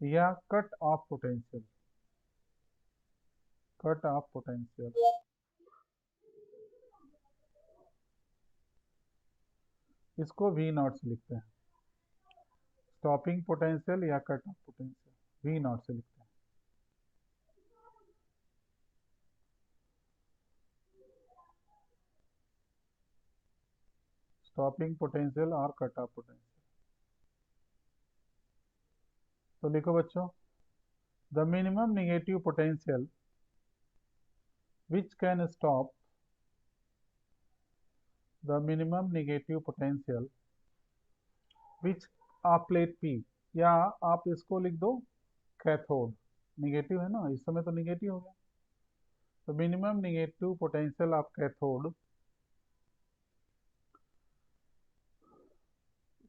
या cut off potential. Cut off potential, इसको वी नॉट से लिखते हैं। स्टॉपिंग पोटेंशियल या cut off potential V naught से लिखते हैं। स्टॉपिंग पोटेंशियल और कट ऑफ पोटेंशियल। तो लिखो बच्चों, the minimum negative potential which can stop the minimum negative potential which आप प्लेट P, या आप इसको लिख दो कैथोड, निगेटिव है ना, इस समय तो निगेटिव हो गया, तो minimum negative potential of cathode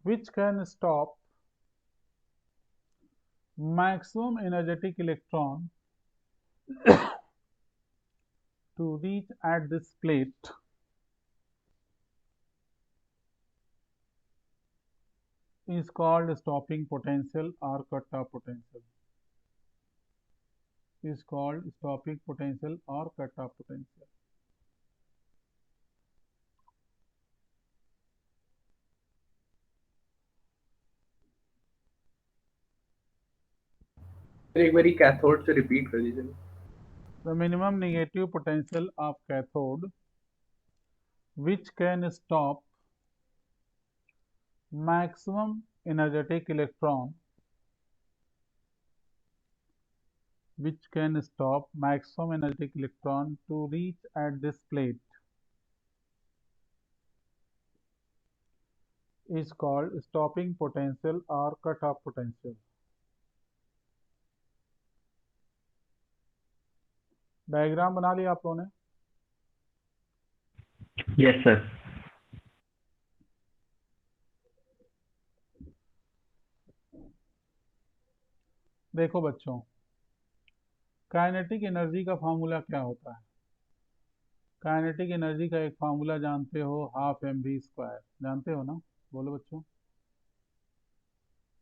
which can stop maximum energetic electron to reach at this plate is called stopping potential or cut-off potential. Is called stopping potential or cut-off potential. एक बारी कैथोड से रिपीट कर दीजिए। The minimum negative potential of cathode which can stop maximum energetic electron which can stop maximum energetic electron to reach at this plate is called stopping potential or cut-off potential. Diagram बना लिया आप लोगों ने? Yes sir. देखो बच्चों, काइनेटिक एनर्जी का फार्मूला क्या होता है? काइनेटिक एनर्जी का एक फार्मूला जानते हो, 12mv², जानते हो ना? बोलो बच्चों,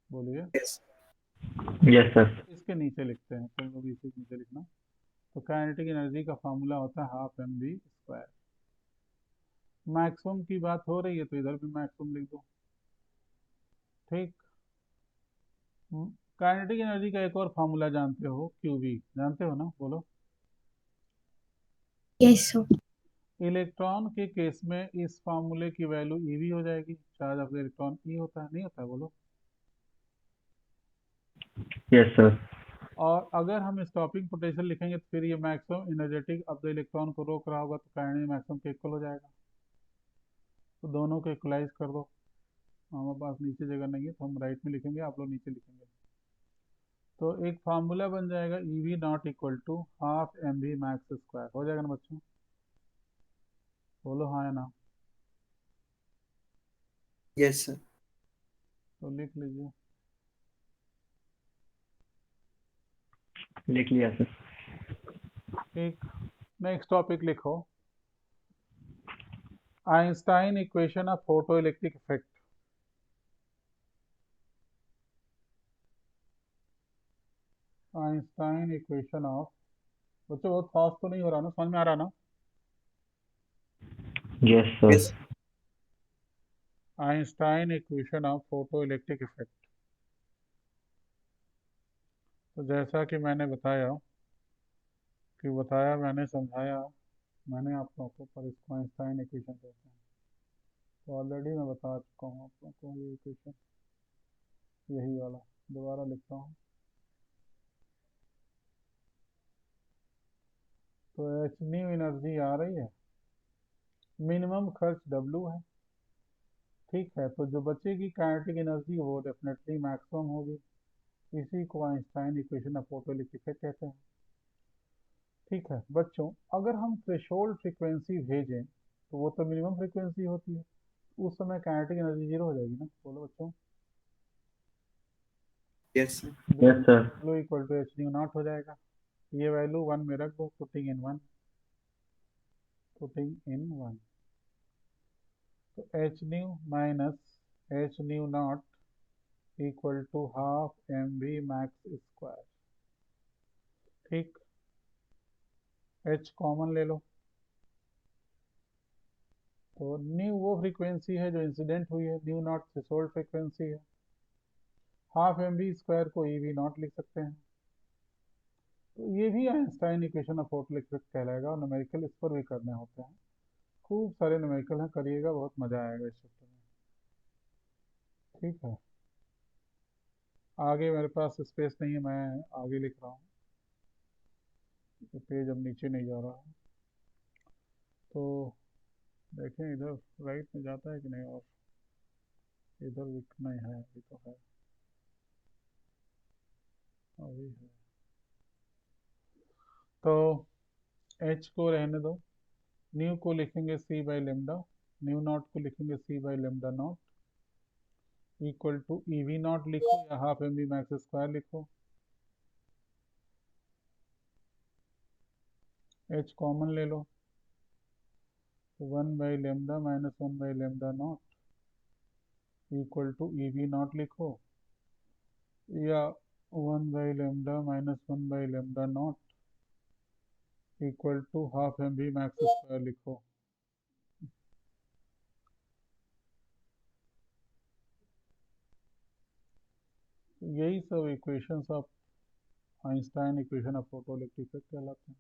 बोलिए। Yes sir. इसके नीचे लिखते हैं, तुम लोग इसी नीचे लिखना। तो काइनेटिक एनर्जी का फार्मूला होता है 12mv²। मैक्सिमम की बात हो रही है तो इधर भी मैक्सिमम लिख दो। ठीक, काइनेटिक एनर्जी का एक और फार्मूला जानते हो, QV, जानते हो ना? बोलो। Yes, sir. इलेक्ट्रॉन के केस में इस फार्मूले की वैल्यू EV हो जाएगी। चार्ज ऑफ इलेक्ट्रॉन E होता है, नहीं होता है? बोलो। Yes sir. और अगर हम स्टॉपिंग पोटेंशियल लिखेंगे तो फिर ये maximum energetic of the electron को रोक रहा होगा, तो काइनेटिक मैक्सिमम के इक्वल हो जाएगा। तो दोनों को इक्वलाइज कर दो। हमारे पास नीचे जगह नहीं है तो हम राइट में लिखेंगे, आप लोग नीचे लिखेंगे। तो एक फार्मूला बन जाएगा EV not equal to 12mv max²। हो जाएगा ना बच्चों? बोलो हाँ या ना? Yes sir. तो लिख लीजिए। लिख लिया सर। एक नेक्स्ट टॉपिक लिखो, Einstein equation of photo electric effect. Einstein equation of, बच्चों बहुत फास्ट तो नहीं हो रहा ना? समझ में आ रहा ना? Yes sir. Einstein equation of photo electric effect. तो जैसा कि मैंने मैंने समझाया मैंने आप लोगों को, पर इसको आइंस्टाइन इक्वेशन कहते हैं। तो ऑलरेडी मैं बता चुका हूँ आप लोगों को ये इक्वेशन, यही वाला दोबारा लिखता हूँ। तो एच न्यू एनर्जी आ रही है, मिनिमम खर्च W है, ठीक है। तो जो बचेगी काइनेटिक एनर्जी वो डेफिनेटली मैक्सिमम होगी। इसी को Einstein equation of photoelectric effect कहते हैं, ठीक है बच्चों। अगर हम थ्रेशोल्ड फ्रीक्वेंसी भेजें तो वो तो मिनिमम फ्रीक्वेंसी होती है, उस समय काइनेटिक एनर्जी 0 हो जाएगी ना। बोलो बच्चों। Yes sir. Yes, sir. W equal to h nu naught हो जाएगा। ये वैल्यू 1 में रख दो, पुटिंग इन 1। तो h nu minus h nu naught equal to half mv max square, ठीक। एच कॉमन ले लो, तो न्यू वो फ्रीक्वेंसी है जो इंसिडेंट हुई है, न्यू नॉट थ्रेशोल्ड फ्रीक्वेंसी है। हाफ mv स्क्वायर को ev नॉट लिख सकते हैं। तो ये भी आइंस्टाइन इक्वेशन ऑफ फोटोइलेक्ट्रिक कहलाएगा, और न्यूमेरिकल इस पर भी करने होते हैं। खूब सारे न्यूमेरिकल हैं, करिएगा, बहुत मज़ा आएगा इस चैप्टर में, ठीक है। आगे मेरे पास स्पेस नहीं है, मैं आगे लिख रहा हूँ, पेज अब नीचे नहीं जा रहा है। तो देखें इधर राइट में जाता है कि नहीं, और इधर लिखना है, अभी तो है, अभी है। तो एच को रहने दो, न्यू को लिखेंगे c by lambda, nu naught को लिखेंगे c by lambda naught equal to ev naught लिखो या हाफ mv मैक्स स्क्वायर लिखो। h कॉमन ले लो, 1 by lambda minus 1 by lambda naught equal to ev naught लिखो, या 1 by lambda minus 1 by lambda naught equal to half mv max square लिखो। यही सब equations of Einstein equation of photoelectric effect कहलाते हैं।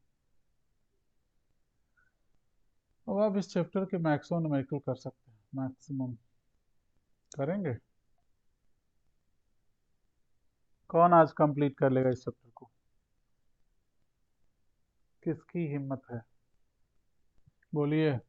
अब आप इस चैप्टर के मैक्सिमम न्यूमेरिकल कर सकते हैं, मैक्सिमम करेंगे। कौन आज कंप्लीट कर लेगा इस चैप्टर को, किसकी हिम्मत है, बोलिए।